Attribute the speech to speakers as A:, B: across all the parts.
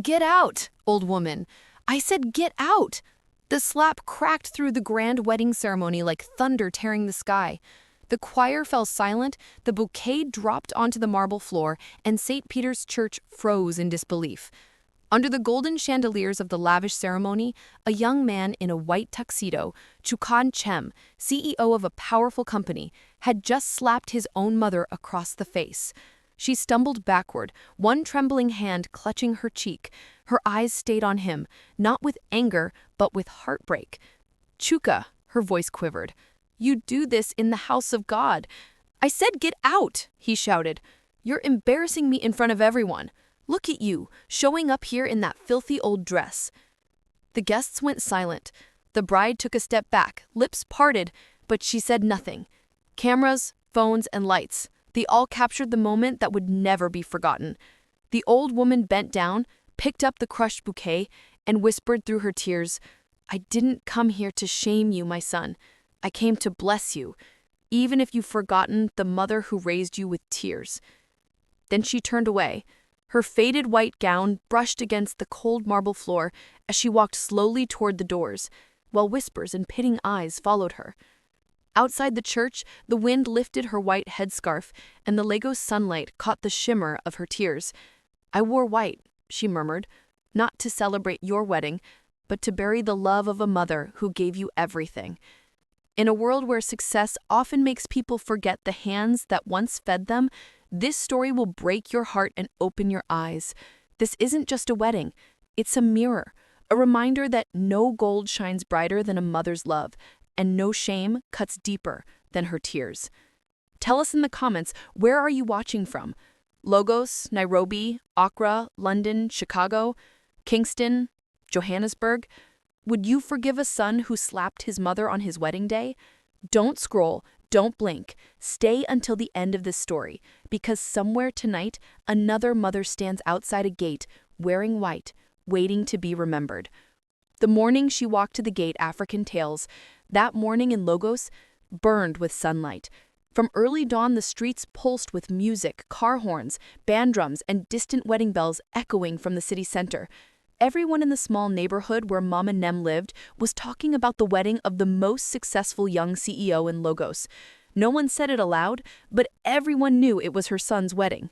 A: Get out, old woman. I said get out. The slap cracked through the grand wedding ceremony like thunder tearing the sky. The choir fell silent, the bouquet dropped onto the marble floor, and St. Peter's Church froze in disbelief. Under the golden chandeliers of the lavish ceremony, a young man in a white tuxedo, Chukan Chem, CEO of a powerful company, had just slapped his own mother across the face. She stumbled backward, one trembling hand clutching her cheek. Her eyes stayed on him, not with anger, but with heartbreak. "Chuka," her voice quivered, "you do this in the house of God." "I said get out," he shouted. "You're embarrassing me in front of everyone. Look at you, showing up here in that filthy old dress." The guests went silent. The bride took a step back, lips parted, but she said nothing. Cameras, phones, and lights, they all captured the moment that would never be forgotten. The old woman bent down, picked up the crushed bouquet, and whispered through her tears, "I didn't come here to shame you, my son. I came to bless you, even if you've forgotten the mother who raised you with tears." Then she turned away. Her faded white gown brushed against the cold marble floor as she walked slowly toward the doors, while whispers and pitying eyes followed her. Outside the church, the wind lifted her white headscarf, and the Lagos sunlight caught the shimmer of her tears. "I wore white," she murmured, "not to celebrate your wedding, but to bury the love of a mother who gave you everything." In a world where success often makes people forget the hands that once fed them, this story will break your heart and open your eyes. This isn't just a wedding, it's a mirror, a reminder that no gold shines brighter than a mother's love, and no shame cuts deeper than her tears. Tell us in the comments, where are you watching from? Lagos, Nairobi, Accra, London, Chicago, Kingston, Johannesburg? Would you forgive a son who slapped his mother on his wedding day? Don't scroll, don't blink. Stay until the end of this story, because somewhere tonight, another mother stands outside a gate, wearing white, waiting to be remembered. The morning she walked to the gate, African Tales, that morning in Lagos, burned with sunlight. From early dawn, the streets pulsed with music, car horns, band drums, and distant wedding bells echoing from the city center. Everyone in the small neighborhood where Mama Nem lived was talking about the wedding of the most successful young CEO in Lagos. No one said it aloud, but everyone knew it was her son's wedding.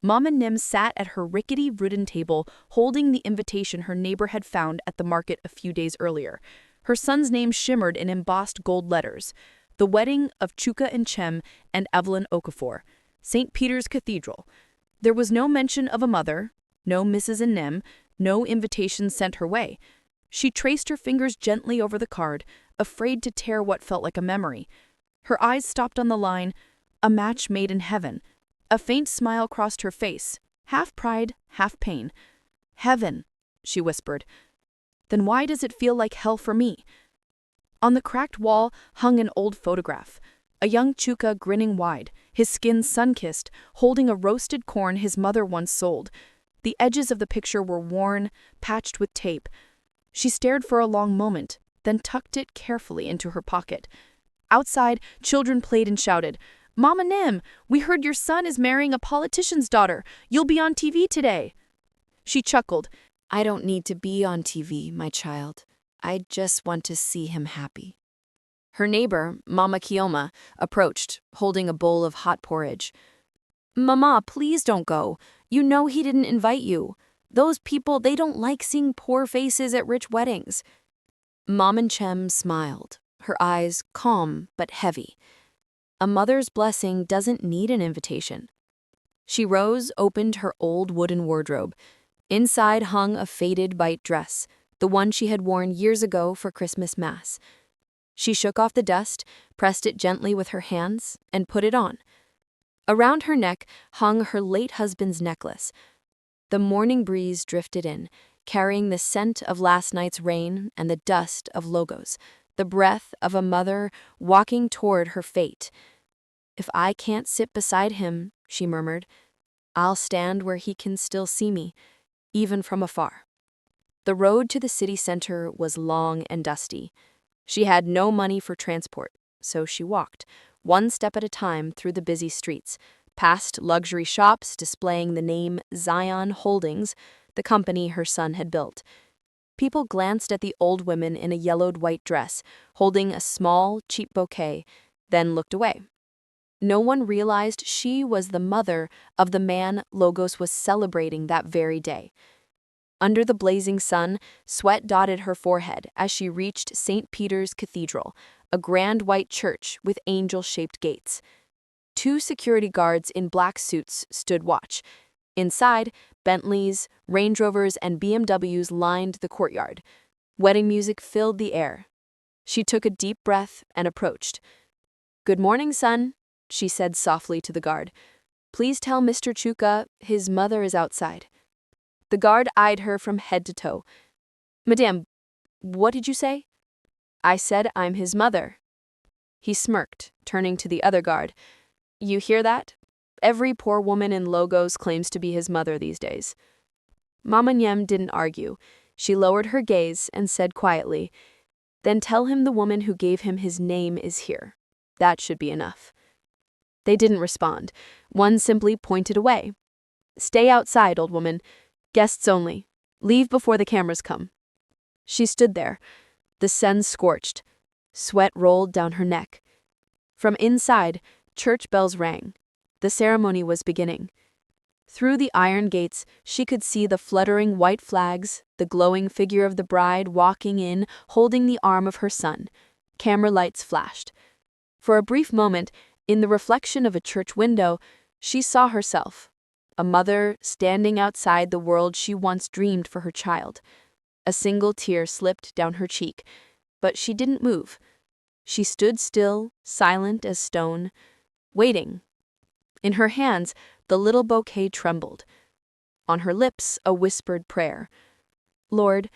A: Mama Nim sat at her rickety wooden table, holding the invitation her neighbor had found at the market a few days earlier. Her son's name shimmered in embossed gold letters. The wedding of Chuka and Chem and Evelyn Okafor, St. Peter's Cathedral. There was no mention of a mother, no Mrs. and Nim, no invitation sent her way. She traced her fingers gently over the card, afraid to tear what felt like a memory. Her eyes stopped on the line, "A match made in heaven." A faint smile crossed her face, half pride, half pain. "Heaven," she whispered. "Then why does it feel like hell for me?" On the cracked wall hung an old photograph. A young Chuka grinning wide, his skin sun-kissed, holding a roasted corn his mother once sold. The edges of the picture were worn, patched with tape. She stared for a long moment, then tucked it carefully into her pocket. Outside, children played and shouted, "Mama Nim, we heard your son is marrying a politician's daughter. You'll be on TV today." She chuckled. "I don't need to be on TV, my child. I just want to see him happy." Her neighbor, Mama Kioma, approached, holding a bowl of hot porridge. "Mama, please don't go. You know he didn't invite you. Those people, they don't like seeing poor faces at rich weddings." Mom Chem smiled, her eyes calm but heavy. A mother's blessing doesn't need an invitation. She rose, opened her old wooden wardrobe. Inside hung a faded white dress, the one she had worn years ago for Christmas Mass. She shook off the dust, pressed it gently with her hands, and put it on. Around her neck hung her late husband's necklace. The morning breeze drifted in, carrying the scent of last night's rain and the dust of Lagos, the breath of a mother walking toward her fate. "If I can't sit beside him," she murmured, "I'll stand where he can still see me, even from afar." The road to the city center was long and dusty. She had no money for transport, so she walked, one step at a time through the busy streets, past luxury shops displaying the name Zion Holdings,
B: the company her son had built. People glanced at the old woman in a yellowed white dress, holding a small, cheap bouquet, then looked away. No one realized she was the mother of the man Logos was celebrating that very day. Under the blazing sun, sweat dotted her forehead as she reached St. Peter's Cathedral, a grand white church with angel-shaped gates. 2 security guards in black suits stood watch. Inside, Bentleys, Range Rovers, and BMWs lined the courtyard. Wedding music filled the air. She took a deep breath and approached. "Good morning, son," she said softly to the guard. "Please tell Mr. Chuka his mother is outside." The guard eyed her from head to toe. "Madame, what did you say?" "I said I'm his mother." He smirked, turning to the other guard. "You hear that? Every poor woman in Logos claims to be his mother these days." Mama Nyem didn't argue. She lowered her gaze and said quietly, "Then tell him the woman who gave him his name is here. That should be enough." They didn't respond. One simply pointed away. "Stay outside, old woman. Guests only. Leave before the cameras come." She stood there. The sun scorched. Sweat rolled down her neck. From inside, church bells rang. The ceremony was beginning. Through the iron gates, she could see the fluttering white flags, the glowing figure of the bride walking in, holding the arm of her son. Camera lights flashed. For a brief moment, in the reflection of a church window, she saw herself, a mother standing outside the world she once dreamed for her child. A single tear slipped down her cheek, but she didn't move. She stood still, silent as stone, waiting. In her hands, the little bouquet trembled. On her lips, a whispered prayer. "Lord,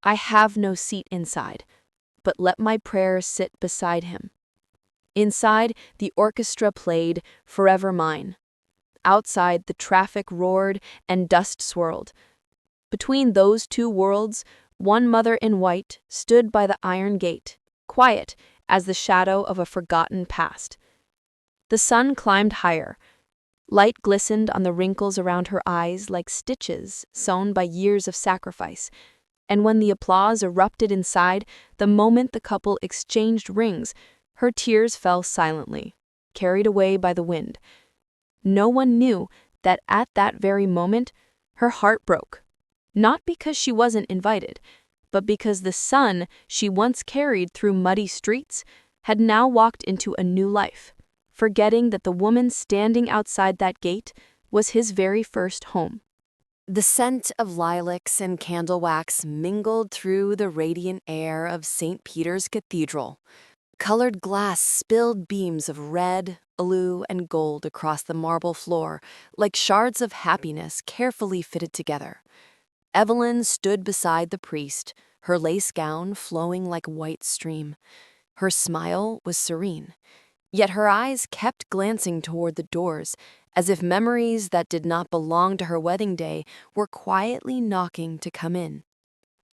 B: I have no seat inside, but let my prayer sit beside him." Inside, the orchestra played "Forever Mine." Outside, the traffic roared and dust swirled. Between those 2 worlds, one mother in white stood by the iron gate, quiet as the shadow of a forgotten past. The sun climbed higher. Light glistened on the wrinkles around her eyes like stitches sewn by years of sacrifice. And when the applause erupted inside, the moment the couple exchanged rings, her tears fell silently, carried away by the wind. No one knew that at that very moment, her heart broke. Not because she wasn't invited, but because the son she once carried through muddy streets had now walked into a new life, forgetting that the woman standing outside that gate was his very first home.
A: The scent of lilacs and candle wax mingled through the radiant air of St. Peter's Cathedral. Colored glass spilled beams of red, blue, and gold across the marble floor, like shards of happiness carefully fitted together. Evelyn stood beside the priest, her lace gown flowing like a white stream. Her smile was serene, yet her eyes kept glancing toward the doors, as if memories that did not belong to her wedding day were quietly knocking to come in.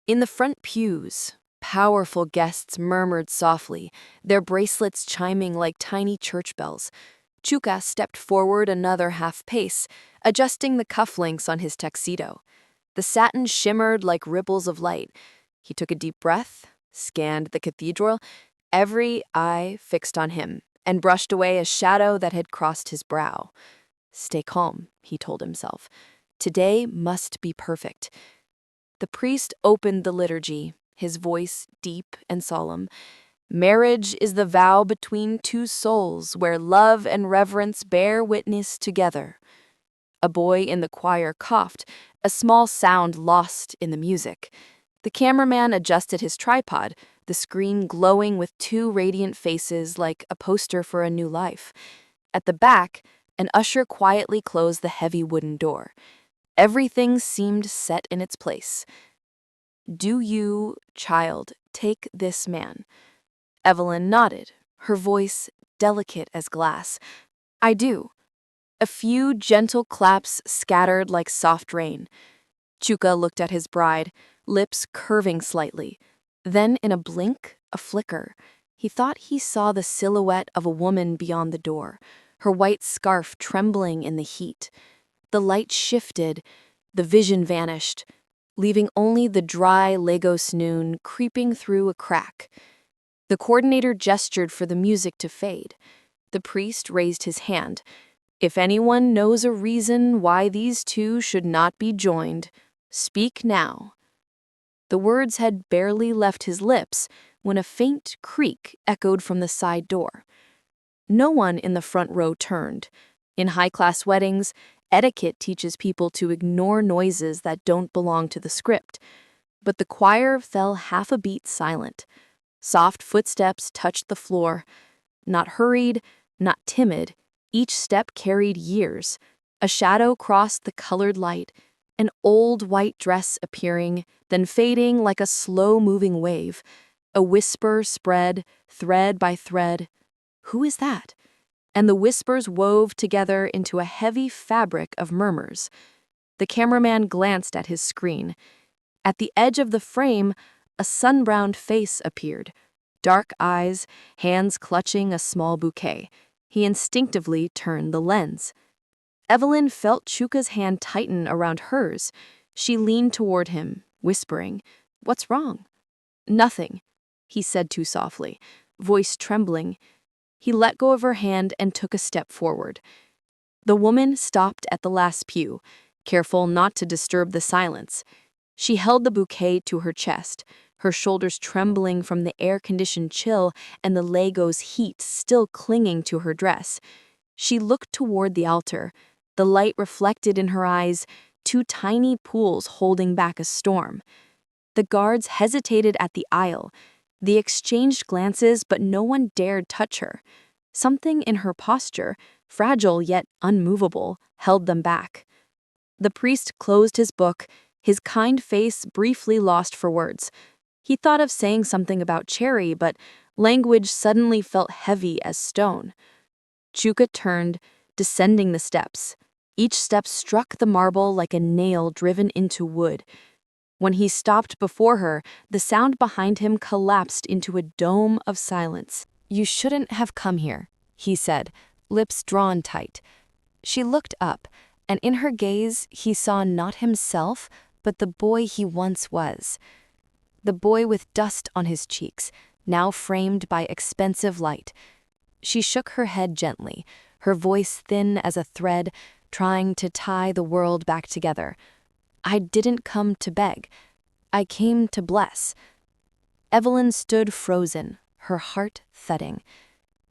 A: In the front pews, powerful guests murmured softly, their bracelets chiming like tiny church bells. Chuka stepped forward another half-pace, adjusting the cufflinks on his tuxedo. The satin shimmered like ripples of light. He took a deep breath, scanned the cathedral, every eye fixed on him, and brushed away a shadow that had crossed his brow. "Stay calm," he told himself. "Today must be perfect." The priest opened the liturgy, his voice deep and solemn. "Marriage is the vow between 2 souls where love and reverence bear witness together." A boy in the choir coughed, a small sound lost in the music. The cameraman adjusted his tripod, the screen glowing with 2 radiant faces like a poster for a new life. At the back, an usher quietly closed the heavy wooden door. Everything seemed set in its place. "Do you, child, take this man?" Evelyn nodded, her voice delicate as glass. "I do." A few gentle claps scattered like soft rain. Chuka looked at his bride, lips curving slightly. Then, in a blink, a flicker, he thought he saw the silhouette of a woman beyond the door, her white scarf trembling in the heat. The light shifted, the vision vanished,
B: leaving only the dry Lego snoon creeping through a crack. The coordinator gestured for the music to fade. The priest raised his hand. If anyone knows a reason why these two should not be joined, speak now. The words had barely left his lips when a faint creak echoed from the side door. No one in the front row turned. In high-class weddings, etiquette teaches people to ignore noises that don't belong to the script. But the choir fell half a beat silent. Soft footsteps touched the floor. Not hurried, not timid, each step carried years. A shadow crossed the colored light, an old white dress appearing, then fading like a slow-moving wave. A whisper spread, thread by thread. Who is that? And the whispers wove together into a heavy fabric of murmurs. The cameraman glanced at his screen. At the edge of the frame, a sun-browned face appeared. Dark eyes, hands clutching a small bouquet. He instinctively turned the lens. Evelyn felt Chuka's hand tighten around hers. She leaned toward him, whispering, "What's wrong?" "Nothing," he said too softly, voice trembling. He let go of her hand and took a step forward. The woman stopped at the last pew, careful not to disturb the silence. She held the bouquet to her chest, her shoulders trembling from the air-conditioned chill and the Lego's heat still clinging to her dress. She looked toward the altar, the light reflected in her eyes, two tiny pools holding back a storm. The guards hesitated at the aisle. They exchanged glances, but no one dared touch her. Something in her posture, fragile yet unmovable, held them back. The priest closed his book, his kind face briefly lost for words. He thought of saying something about Cherry, but language suddenly felt heavy as stone. Chuka turned, descending the steps. Each step struck the marble like a nail driven into wood. When he stopped before her, the sound behind him collapsed into a dome of silence.
A: "You shouldn't have come here," he said, lips drawn tight. She looked up, and in her gaze he saw not himself, but the boy he once was. The boy with dust on his cheeks, now framed by expensive light. She shook her head gently, her voice thin as a thread, trying to tie the world back together. "I didn't come to beg. I came to bless." Evelyn stood frozen, her heart thudding.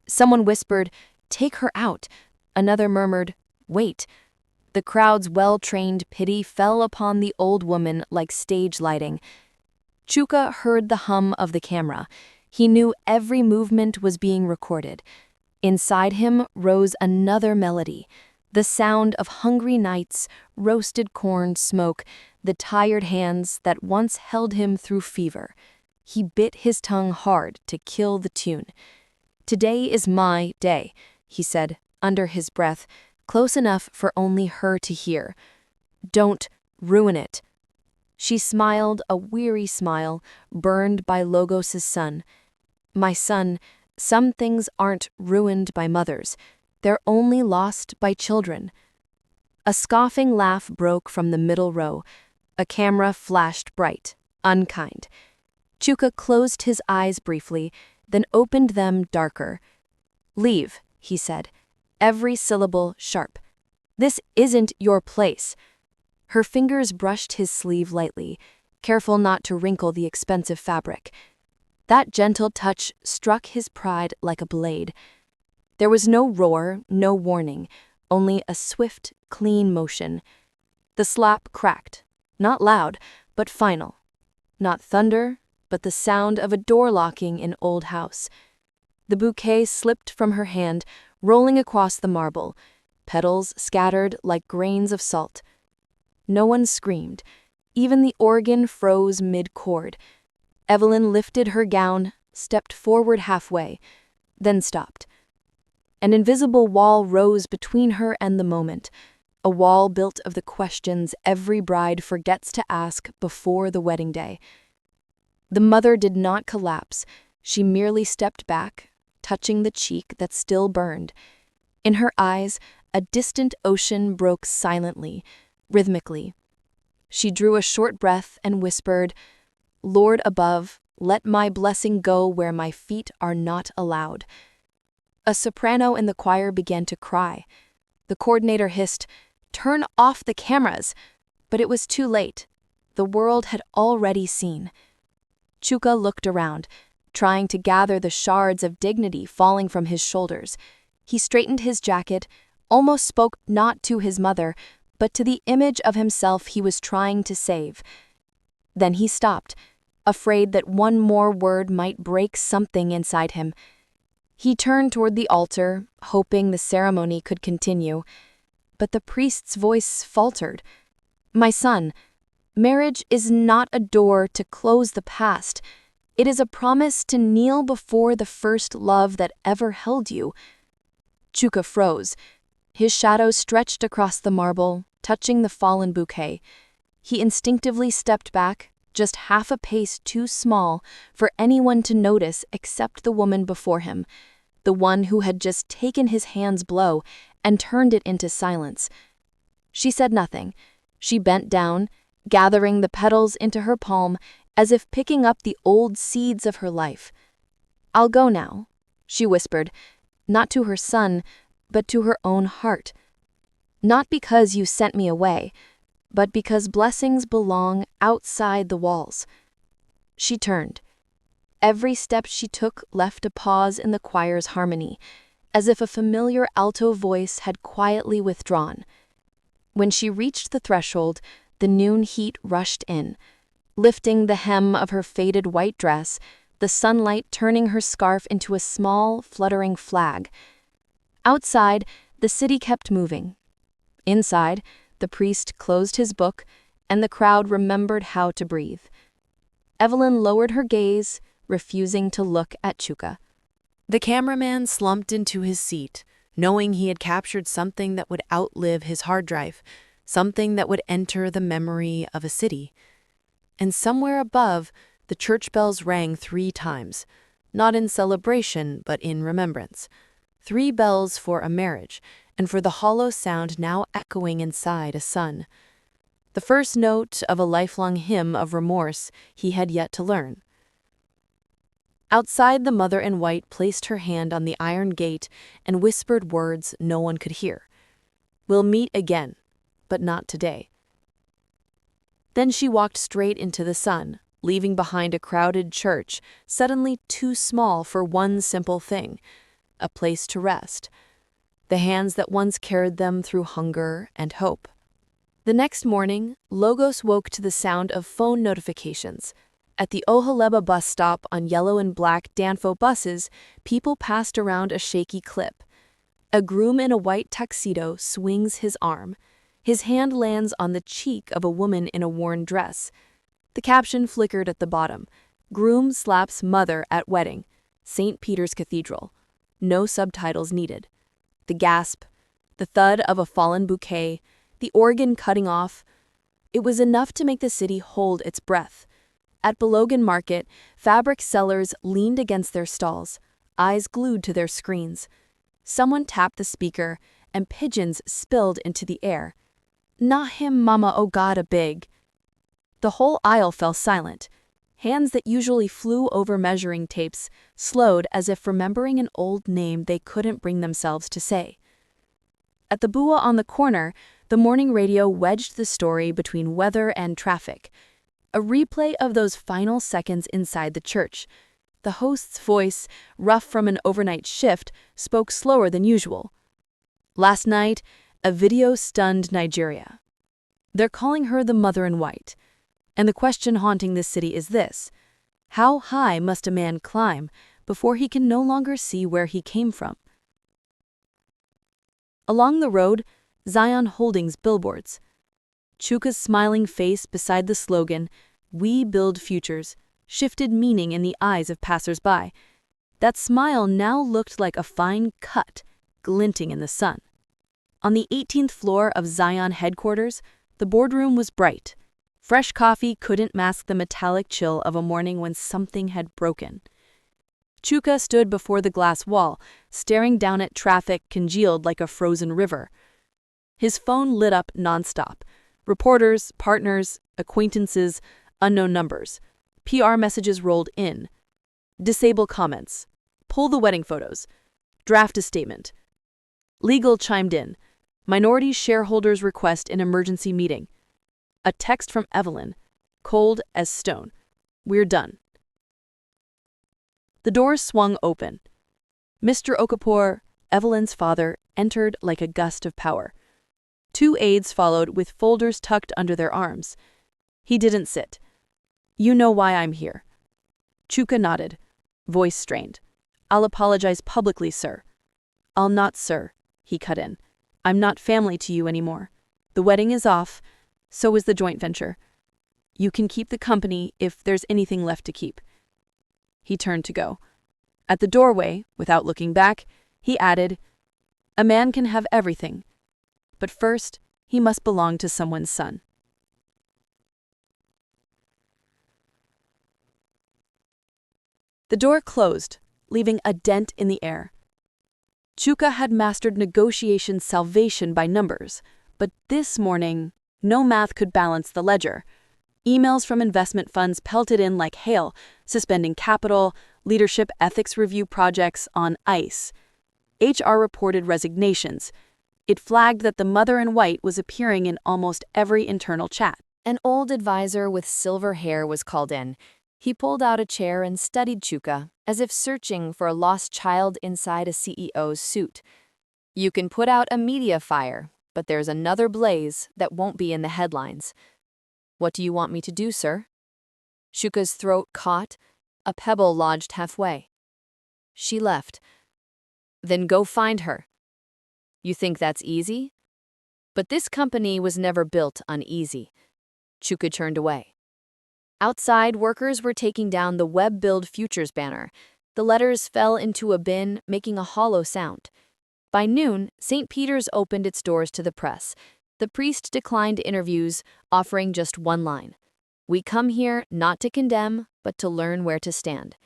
A: Someone whispered, "Take her out." Another murmured, "Wait." The crowd's well-trained pity fell upon the old woman like stage lighting. Chuka heard the hum of the camera. He knew every movement was being recorded. Inside him rose another melody, the sound of hungry nights, roasted corn smoke, the tired hands that once held him through fever. He bit his tongue hard to kill the tune. "Today is my day," he said, under his breath, close enough for only her to hear. "Don't ruin it." She smiled a weary smile, burned by Logos' sun. "My son, some things aren't ruined by mothers. They're only lost by children." A scoffing laugh broke from the middle row. A camera flashed bright, unkind. Chuka closed his eyes briefly, then opened them darker. "Leave," he said, every syllable sharp. "This isn't your place." Her fingers brushed his sleeve lightly, careful not to wrinkle the expensive fabric. That gentle touch struck his pride like a blade. There was no roar, no warning, only a swift, clean motion. The slap cracked, not loud, but final. Not thunder, but the sound of a door locking in old house. The bouquet slipped from her hand, rolling across the marble, petals scattered like grains of salt. No one screamed. Even the organ froze mid-chord. Evelyn lifted her gown, stepped forward halfway, then stopped. An invisible wall rose between her and the moment, a wall built of the questions every bride forgets to ask before the wedding day. The mother did not collapse. She merely stepped back, touching the cheek that still burned. In her eyes, a distant ocean broke silently, rhythmically.
B: She drew a short breath and whispered, "Lord above, let my blessing go where my feet are not allowed." A soprano in the choir began to cry. The coordinator hissed, "Turn off the cameras!" But it was too late. The world had already seen. Chuka looked around, trying to gather the shards of dignity falling from his shoulders. He straightened his jacket, almost spoke not to his mother, but to the image of himself he was trying to save. Then he stopped, afraid that one more word might break something inside him. He turned toward the altar, hoping the ceremony could continue. But the priest's voice faltered. "My son, marriage is not a door to close the past. It is a promise to kneel before the first love that ever held you." Chuka froze. His shadow stretched across the marble, touching the fallen bouquet. He instinctively stepped back, just half a pace too small for anyone to notice except the woman before him, the one who had just taken his hand's blow and turned it into silence. She said nothing. She bent down, gathering the petals into her palm as if picking up the old seeds of her life. "I'll go now," she whispered, not to her son, but to her own heart. "Not because you sent me away, but because blessings belong outside the walls." She turned. Every step she took left a pause in the choir's harmony, as if a familiar alto voice had quietly withdrawn. When she reached the threshold, the noon heat rushed in, lifting the hem of her faded white dress, the sunlight turning her scarf into a small, fluttering flag. Outside, the city kept moving. Inside, the priest closed his book, and the crowd remembered how to breathe. Evelyn lowered her gaze, refusing to look at Chuka.
A: The cameraman slumped into his seat, knowing he had captured something that would outlive his hard drive, something that would enter the memory of a city. And somewhere above, the church bells rang 3 times, not in celebration, but in remembrance. 3 bells for a marriage, and for the hollow sound now echoing inside a son. The first note of a lifelong hymn of remorse he had yet to learn. Outside, the mother in white placed her hand on the iron gate and whispered words no one could hear. "We'll meet again, but not today." Then she walked straight into the sun, leaving behind a crowded church, suddenly too small for one simple thing: a place to rest. The hands that once carried them through hunger and hope. The next morning, Logos woke to the sound of phone notifications. At the Ohaleba bus stop on yellow and black Danfo buses, people passed around a shaky clip. A groom in a white tuxedo swings his arm. His hand lands on the cheek of a woman in a worn dress. The caption flickered at the bottom: "Groom slaps mother at wedding, St. Peter's Cathedral." No subtitles needed. The gasp, the thud of a fallen bouquet, the organ cutting off. It was enough to make the city hold its breath. At Belogan Market, fabric sellers leaned against their stalls, eyes glued to their screens. Someone tapped the speaker, and pigeons spilled into the air. "Not him, mama, oh God, a big." The whole aisle fell silent. Hands that usually flew over measuring tapes slowed as if remembering an old name they couldn't bring themselves to say. At the bua on the corner, the morning radio wedged the story between weather and traffic. A replay of those final seconds inside the church. The host's voice, rough from an overnight shift, spoke slower than usual. "Last night, a video stunned Nigeria. They're calling her the Mother in White. And the question haunting this city is this: how high must a man climb before he can no longer see where he came from?" Along the road, Zion Holdings billboards. Chuka's smiling face beside the slogan, "We build futures," shifted meaning in the eyes of passers-by. That smile now looked like a fine cut, glinting in the sun. On the 18th floor of Zion headquarters, the boardroom was bright. Fresh coffee couldn't mask the metallic chill of a morning when something had broken. Chuka stood before the glass wall, staring down at traffic congealed like a frozen river. His phone lit up nonstop.
B: Reporters, partners, acquaintances, unknown numbers. PR messages rolled in. Disable comments. Pull the wedding photos. Draft a statement. Legal chimed in. Minority shareholders request an emergency meeting. A text from Evelyn. Cold as stone. We're done. The doors swung open. Mr. Okafor, Evelyn's father, entered like a gust of power. 2 aides followed with folders tucked under their arms. He didn't sit. You know why I'm here. Chuka nodded, voice strained. I'll apologize publicly, sir. I'll not, sir, he cut in. I'm not family to you anymore. The wedding is off, so is the joint venture. You can keep the company if there's anything left to keep. He turned to go. At the doorway, without looking back, he added, A man can have everything, but first he must belong to someone's son. The door closed, leaving a dent in the air. Chuka had mastered negotiation's salvation by numbers, but this morning, no math could balance the ledger. Emails from investment funds pelted in like hail, suspending capital, leadership ethics review projects on ice. HR reported resignations. It flagged that the mother in white was appearing in almost every internal chat.
A: An old advisor with silver hair was called in. He pulled out a chair and studied Chuka, as if searching for a lost child inside a CEO's suit. You can put out a media fire, but there's another blaze that won't be in the headlines. What do you want me to do, sir? Chuka's throat caught, a pebble lodged halfway. She left. Then go find her. You think that's easy? But this company was never built on easy. Chuka turned away. Outside, workers were taking down the Web Build Futures banner. The letters fell into a bin, making a hollow sound. By noon, St. Peter's opened its doors to the press. The priest declined interviews, offering just one line. We come here not to condemn, but to learn where to stand.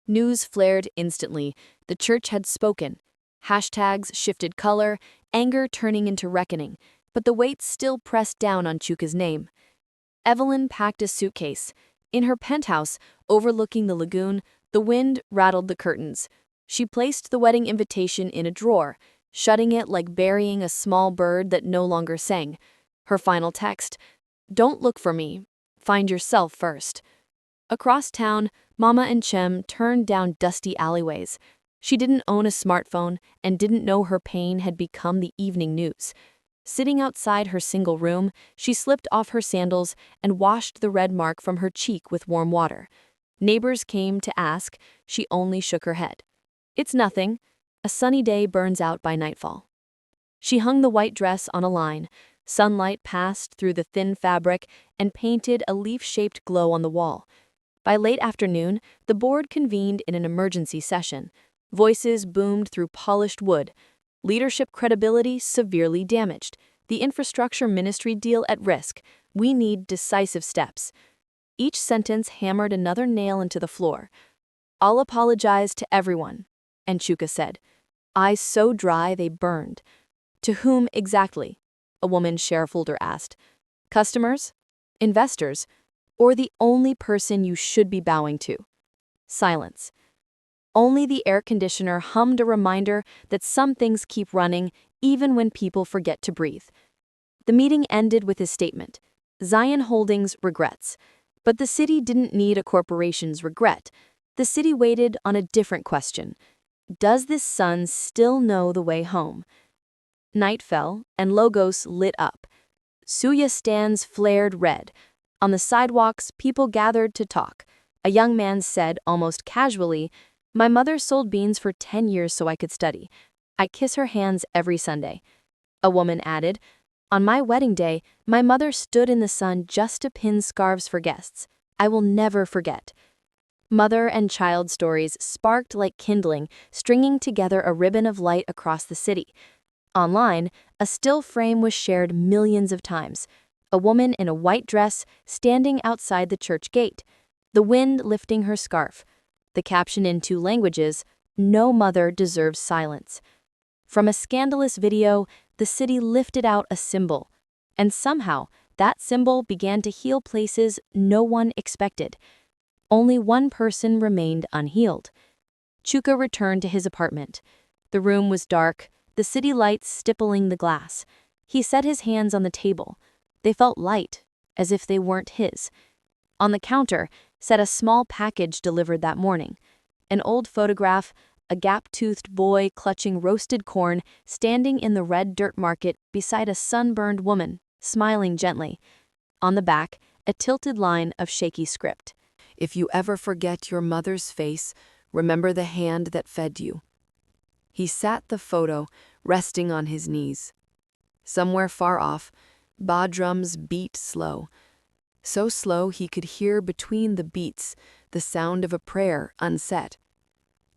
A: News flared instantly. The church had spoken. Hashtags shifted color, anger turning into reckoning, but the weight still pressed down on Chuka's name. Evelyn packed a suitcase. In her penthouse, overlooking the lagoon, the wind rattled the curtains. She placed the wedding invitation in a drawer, shutting it like burying a small bird that no longer sang. Her final text, Don't look for me. Find yourself first. Across town, Mama and Chem turned down dusty alleyways. She didn't own a smartphone and didn't know her pain had become the evening news. Sitting outside her single room, she slipped off her sandals and washed the red mark from her cheek with warm water. Neighbors came to ask. She only shook her head. It's nothing. A sunny day burns out by nightfall. She hung the white dress on a line. Sunlight passed through the thin fabric and painted a leaf-shaped glow on the wall. By late afternoon, the board convened in an emergency session. Voices boomed through polished wood. Leadership credibility severely damaged. The infrastructure ministry deal at risk. We need decisive steps. Each sentence hammered another nail into the floor. I'll apologize to everyone, and Chuka said. Eyes so dry they burned. To whom exactly? A woman shareholder asked. Customers? Investors? Or the only person you should be bowing to? Silence. Only the air conditioner hummed a reminder that some things keep running even when people forget to breathe. The meeting ended with his statement. Zion Holdings regrets. But the city didn't need a corporation's regret. The city waited on a different question. Does this sun still know the way home? Night fell, and Logos lit up. Suya stands flared red. On the sidewalks, people gathered to talk. A young man said, almost casually, My mother sold beans for 10 years so I could study. I kiss her hands every Sunday. A woman added, On my wedding day, my mother stood in the sun just to pin scarves for guests. I will never forget. Mother and child stories sparked like kindling, stringing together a ribbon of light across the city. Online, a still frame was shared millions of times. A woman in a white dress standing outside the church gate, the wind lifting her scarf. The caption in 2 languages, No mother deserves silence. From a scandalous video, the city lifted out a symbol. And somehow,
B: That symbol began to heal places no one expected. Only one person remained unhealed. Chuka returned to his apartment. The room was dark, the city lights stippling the glass. He set his hands on the table. They felt light, as if they weren't his. On the counter sat a small package delivered that morning. An old photograph, a gap-toothed boy clutching roasted corn, standing in the red dirt market beside a sunburned woman, smiling gently. On the back, a tilted line of shaky script.
A: If you ever forget your mother's face, remember the hand that fed you. He sat the photo, resting on his knees. Somewhere far off, ba drums beat slow. So slow he could hear between the beats the sound of a prayer unset.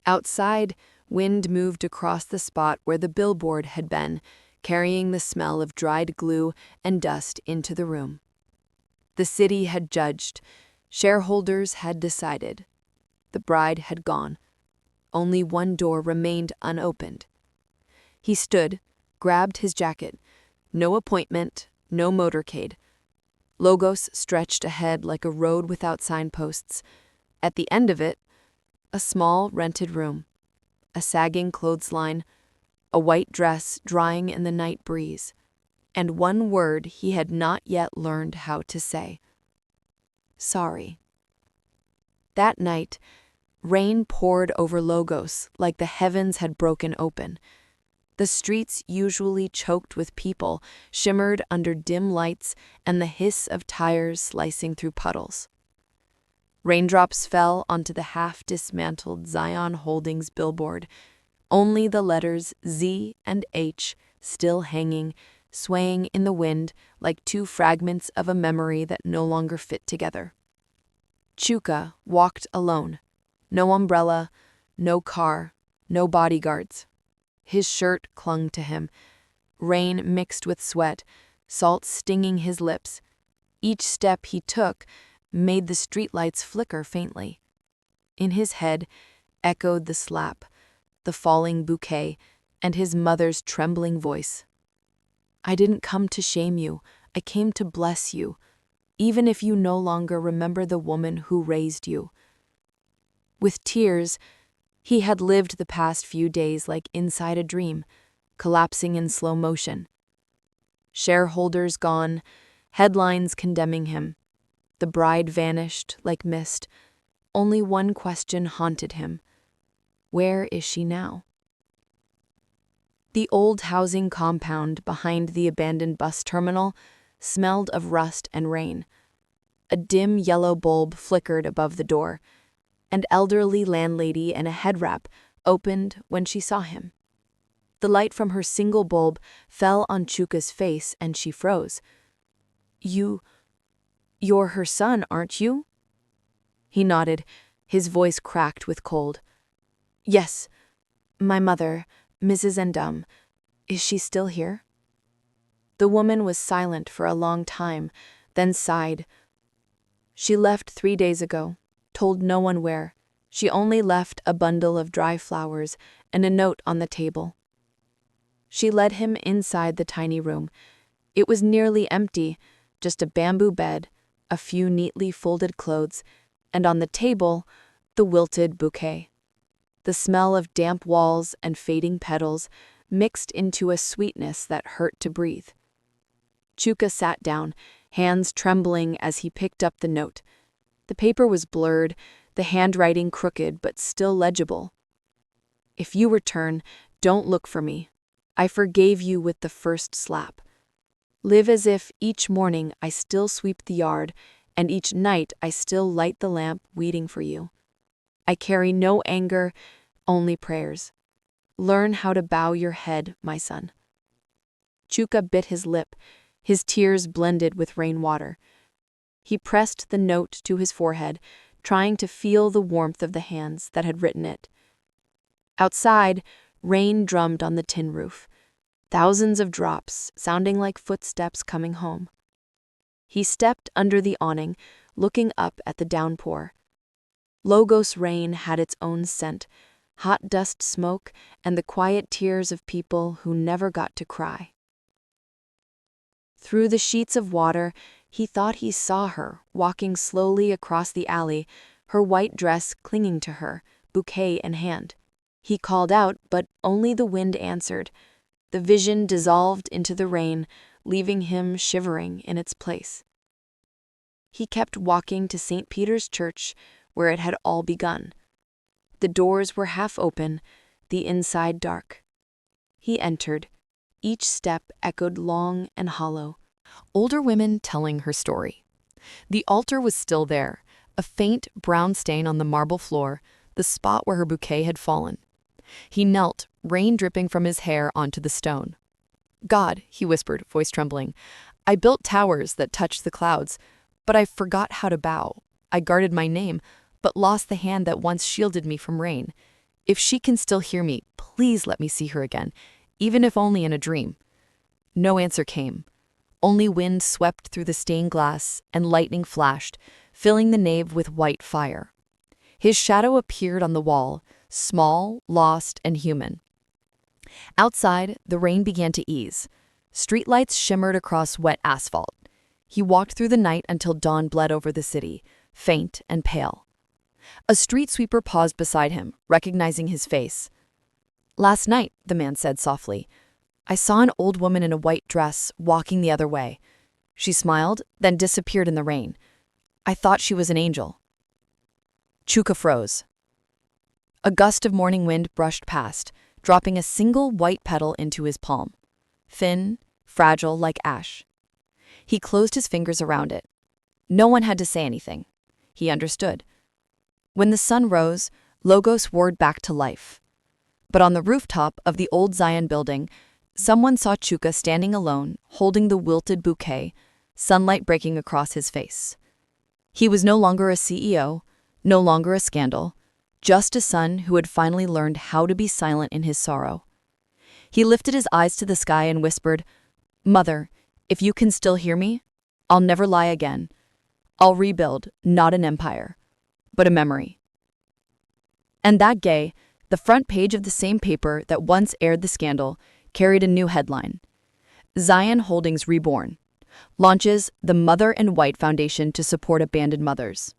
A: Outside, wind moved across the spot where the billboard had been, carrying the smell of dried glue and dust into the room. The city had judged. Shareholders had decided. The bride had gone. Only one door remained unopened. He stood, grabbed his jacket. No appointment, no motorcade. Logos stretched ahead like a road without signposts. At the end of it, a small rented room, a sagging clothesline, a white dress drying in the night breeze, and one word he had not yet learned how to say. Sorry. That night, rain poured over Logos like the heavens had broken open. The streets, usually choked with people, shimmered under dim lights and the hiss of tires slicing through puddles. Raindrops fell onto the half-dismantled Zion Holdings billboard, only the letters Z and H still hanging, swaying in the wind like two fragments of a memory that no longer fit together. Chuka walked alone. No umbrella, no car, no bodyguards. His shirt clung to him. Rain mixed with sweat, salt stinging his lips. Each step he took made the streetlights flicker faintly. In his head echoed the slap, the falling bouquet, and his mother's trembling voice. I didn't come to shame you, I came to bless you, even if you no longer remember the woman who raised you. With tears, he had lived the past few days like inside a dream, collapsing in slow motion. Shareholders gone, headlines condemning him. The bride vanished like mist. Only one question haunted him. Where is she now? The old housing compound behind the abandoned bus terminal smelled of rust and rain. A dim yellow bulb flickered above the door. An elderly landlady in a head wrap opened when she saw him. The light from her single bulb fell on Chuka's face and she froze. You're her son, aren't you? He nodded, his voice cracked with cold. Yes, my mother, Mrs. Endum. Is she still here? The woman was silent for a long time, then sighed. She left 3 days ago, told no one where. She only left a bundle of dry flowers and a note on the table. She led him inside the tiny room. It was nearly empty, just a bamboo bed, a few neatly folded clothes, and on the table, the wilted bouquet. The smell of damp walls and fading petals mixed into a sweetness that hurt to breathe. Chuka sat down, hands trembling as he picked up the note. The paper was blurred, the handwriting crooked but still legible. If you return, don't look for me. I forgave you with the first slap. Live as if each morning I still sweep the yard, and each night I still light the lamp waiting for you. I carry no anger, only prayers. Learn how to bow your head, my son. Chuka bit his lip, his tears blended with rainwater. He pressed the note to his forehead, trying to feel the warmth of the hands that had written it. Outside, rain drummed on the tin roof, thousands of drops sounding like footsteps coming home. He stepped under the awning, looking up at the downpour. Logos rain had its own scent, hot dust smoke, and the quiet tears of people who never got to cry.
B: Through the sheets of water, he thought he saw her, walking slowly across the alley, her white dress clinging to her, bouquet in hand. He called out, but only the wind answered. The vision dissolved into the rain, leaving him shivering in its place. He kept walking to St. Peter's Church, where it had all begun. The doors were half open, the inside dark. He entered. Each step echoed long and hollow.
A: Older women telling her story. The altar was still there, a faint brown stain on the marble floor, the spot where her bouquet had fallen. He knelt, rain dripping from his hair onto the stone. "God," he whispered, voice trembling, "I built towers that touched the clouds, but I forgot how to bow. I guarded my name, but lost the hand that once shielded me from rain. If she can still hear me, please let me see her again, even if only in a dream." No answer came. Only wind swept through the stained glass, and lightning flashed, filling the nave with white fire. His shadow appeared on the wall, small, lost, and human. Outside, the rain began to ease. Streetlights shimmered across wet asphalt. He walked through the night until dawn bled over the city, faint and pale. A street sweeper paused beside him, recognizing his face. "Last night," the man said softly, "I saw an old woman in a white dress walking the other way. She smiled, then disappeared in the rain. I thought she was an angel." Chuka froze. A gust of morning wind brushed past, dropping a single white petal into his palm. Thin, fragile like ash. He closed his fingers around it. No one had to say anything. He understood. When the sun rose, Logos roared back to life. But on the rooftop of the old Zion building, someone saw Chuka standing alone, holding the wilted bouquet, sunlight breaking across his face. He was no longer a CEO, no longer a scandal, just a son who had finally learned how to be silent in his sorrow. He lifted his eyes to the sky and whispered, "Mother, if you can still hear me, I'll never lie again. I'll rebuild, not an empire, but a memory." And that day, the front page of the same paper that once aired the scandal carried a new headline. Zion Holdings Reborn launches the Mother in White Foundation to support abandoned mothers.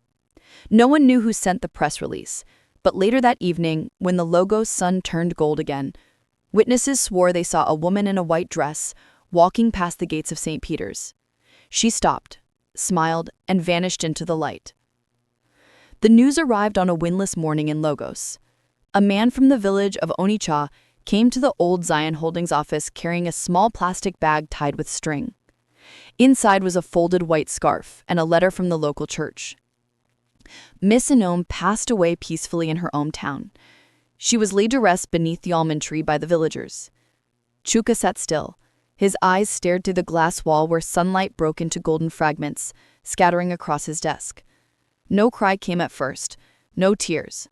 A: No one knew who sent the press release, but later that evening, when the logo's sun turned gold again, witnesses swore they saw a woman in a white dress walking past the gates of St. Peter's. She stopped, smiled, and vanished into the light. The news arrived on a windless morning in Logos. A man from the village of Onitsha came to the old Zion Holdings office carrying a small plastic bag tied with string. Inside was a folded white scarf and a letter from the local church. Miss Inome passed away peacefully in her hometown. She was laid to rest beneath the almond tree by the villagers. Chuka sat still. His eyes stared through the glass wall where sunlight broke into golden fragments, scattering across his desk. No cry came at first, no tears.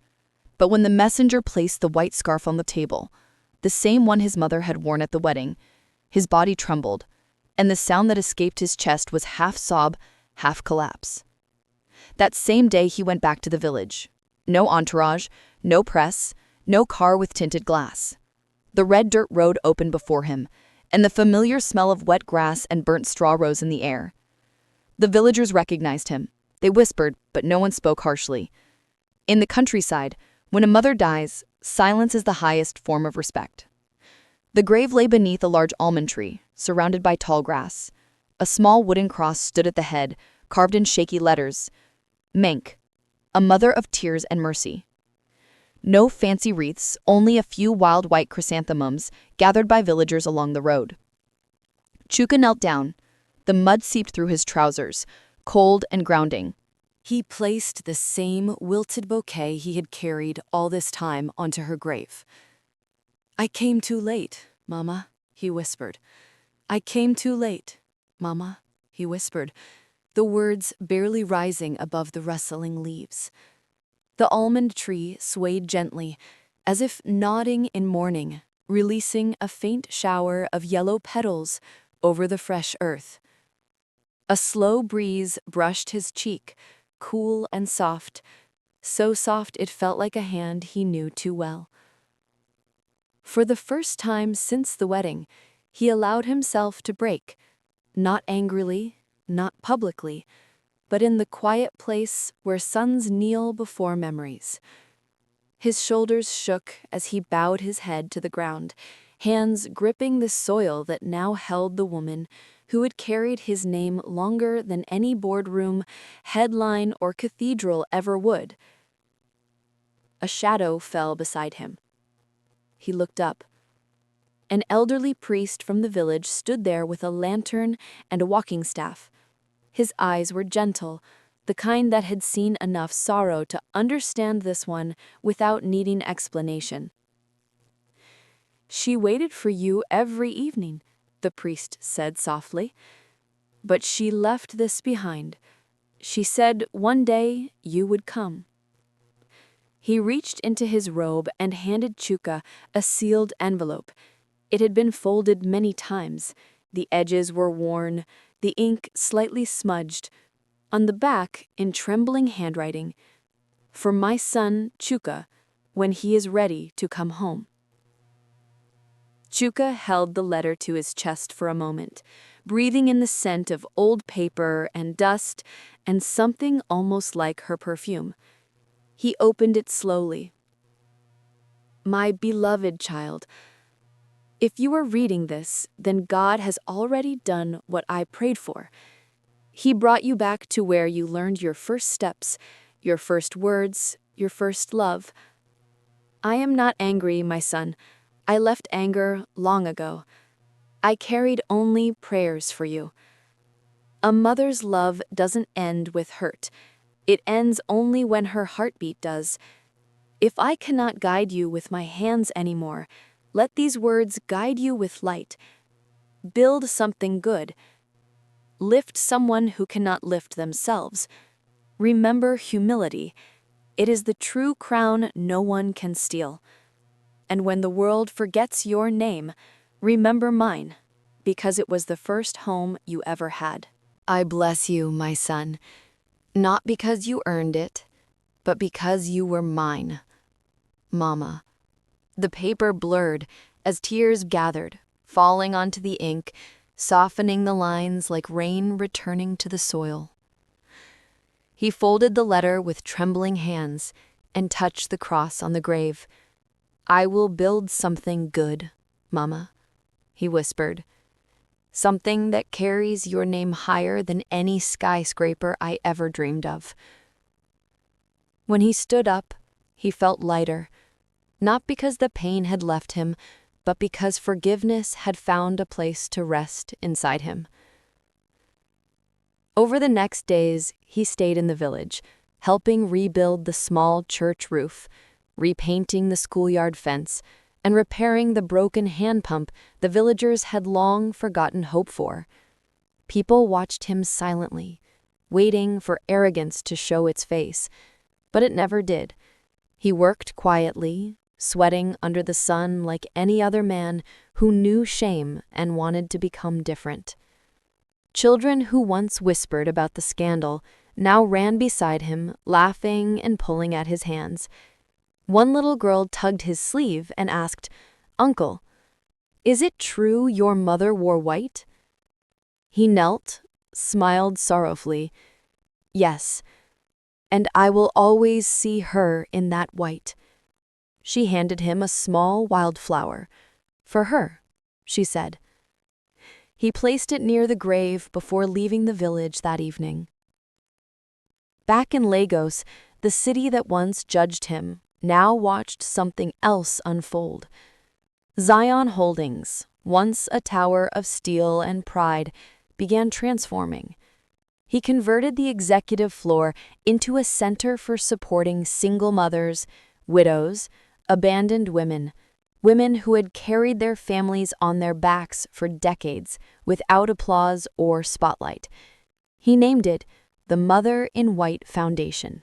A: But when the messenger placed the white scarf on the table, the same one his mother had worn at the wedding, his body trembled, and the sound that escaped his chest was half sob, half collapse. That same day he went back to the village. No entourage, no press, no car with tinted glass. The red dirt road opened before him, and the familiar smell of wet grass and burnt straw rose in the air. The villagers recognized him. They whispered, but no one spoke harshly. In the countryside, when a mother dies, silence is the highest form of respect. The grave lay beneath a large almond tree, surrounded by tall grass. A small wooden cross stood at the head, carved in shaky letters. Menk, a mother of tears and mercy. No fancy wreaths, only a few wild white chrysanthemums gathered by villagers along the road. Chuka knelt down. The mud seeped through his trousers, cold and grounding. He placed the same wilted bouquet he had carried all this time onto her grave. "I came too late, Mama," he whispered. "I came too late, Mama," he whispered, the words barely rising above the rustling leaves. The almond tree swayed gently, as if nodding in mourning, releasing a faint shower of yellow petals over the fresh earth. A slow breeze brushed his cheek, cool and soft, so soft it felt like a hand he knew too well. For the first time since the wedding, he allowed himself to break,
B: not angrily, not publicly, but in the quiet place where sons kneel before memories. His shoulders shook as he bowed his head to the ground, hands gripping the soil that now held the woman who had carried his name longer than any boardroom, headline, or cathedral ever would. A shadow fell beside him. He looked up. An elderly priest from the village stood there with a lantern and a walking staff. His eyes were gentle, the kind that had seen enough sorrow to understand this one without needing explanation. "She waited for you every evening," the priest said softly. "But she left this behind. She said one day you would come." He reached into his robe and handed Chuka a sealed envelope. It had been folded many times. The edges were worn, the ink slightly smudged. On the back, in trembling handwriting, "For my son, Chuka, when he is ready to come home." Chuka held the letter to his chest for a moment, breathing in the scent of old paper and dust and something almost like her perfume. He opened it slowly. "My beloved child, if you are reading this, then God has already done what I prayed for. He brought you back to where you learned your first steps, your first words, your first love. I am not angry, my son. I left anger long ago. I carried only prayers for you. A mother's love doesn't end with hurt. It ends only when her heartbeat does. If I cannot guide you with my hands anymore, let these words guide you with light. Build something good. Lift someone who cannot lift themselves. Remember humility. It is the true crown no one can steal. And when the world forgets your name, remember mine, because it was the first home you ever had."
A: I bless you, my son, not because you earned it, but because you were mine. Mama. The paper blurred as tears gathered, falling onto the ink, softening the lines like rain returning to the soil. He folded the letter with trembling hands and touched the cross on the grave. "I will build something good, Mama," he whispered. "Something that carries your name higher than any skyscraper I ever dreamed of." When he stood up, he felt lighter, not because the pain had left him, but because forgiveness had found a place to rest inside him. Over the next days, he stayed in the village, helping rebuild the small church roof, repainting the schoolyard fence, and repairing the broken hand pump the villagers had long forgotten hope for. People watched him silently, waiting for arrogance to show its face, but it never did. He worked quietly, sweating under the sun like any other man who knew shame and wanted to become different. Children who once whispered about the scandal now ran beside him, laughing and pulling at his hands. One little girl tugged his sleeve and asked, "Uncle, is it true your mother wore white?" He knelt, smiled sorrowfully. "Yes, and I will always see her in that white." She handed him a small wildflower. "For her," she said. He placed it near the grave before leaving the village that evening. Back in Lagos, the city that once judged him now watched something else unfold. Zion Holdings, once a tower of steel and pride, began transforming. He converted the executive floor into a center for supporting single mothers, widows, abandoned women, women who had carried their families on their backs for decades without applause or spotlight. He named it the Mother in White Foundation.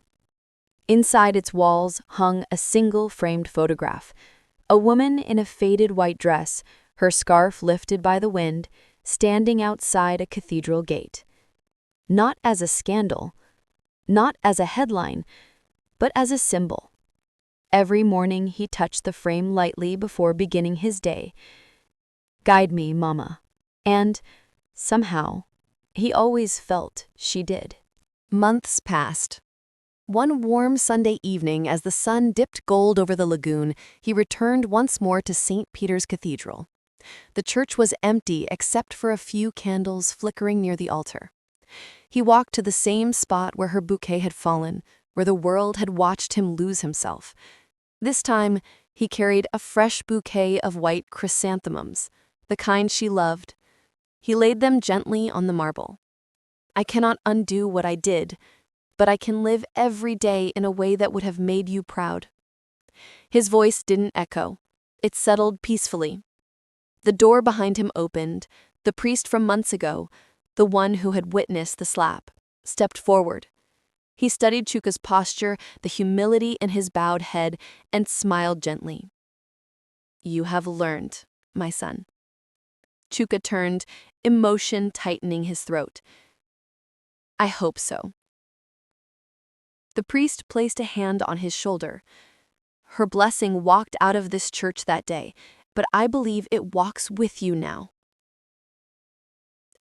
A: Inside its walls hung a single framed photograph, a woman in a faded white dress, her scarf lifted by the wind, standing outside a cathedral gate. Not as a scandal, not as a headline, but as a symbol. Every morning he touched the frame lightly before beginning his day. "Guide me, Mama," and
B: Somehow, he always felt she did.
A: Months passed. One warm Sunday evening, as the sun dipped gold over the lagoon, he returned once more to St. Peter's Cathedral. The church was empty except for a few candles flickering near the altar. He walked to the same spot where her bouquet had fallen, where the world had watched him lose himself. This time, he carried a fresh bouquet of white chrysanthemums, the kind she loved. He laid them gently on the marble. "I cannot undo what I did, but I can live every day in a way that would have made you proud." His voice didn't echo. It settled peacefully. The door behind him opened. The priest from months ago, the one who had witnessed the slap, stepped forward. He studied Chuka's posture, the humility in his bowed head, and smiled gently. "You have learned, my son." Chuka turned, emotion tightening his throat. "I hope so." The priest placed a hand on his shoulder. "Her blessing walked out of this church that day, but I believe it walks with you now."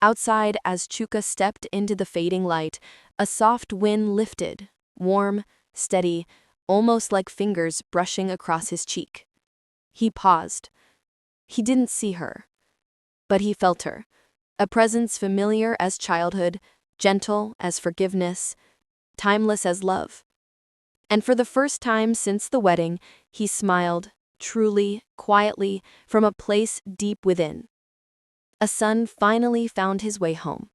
A: Outside, as Chuka stepped into the fading light, a soft wind lifted, warm, steady, almost like fingers brushing across his cheek. He paused. He didn't see her, but he felt her, a presence familiar as childhood, gentle as forgiveness, timeless as love. And for the first time since the wedding, he smiled, truly, quietly, from a place deep within. A son finally found his way home.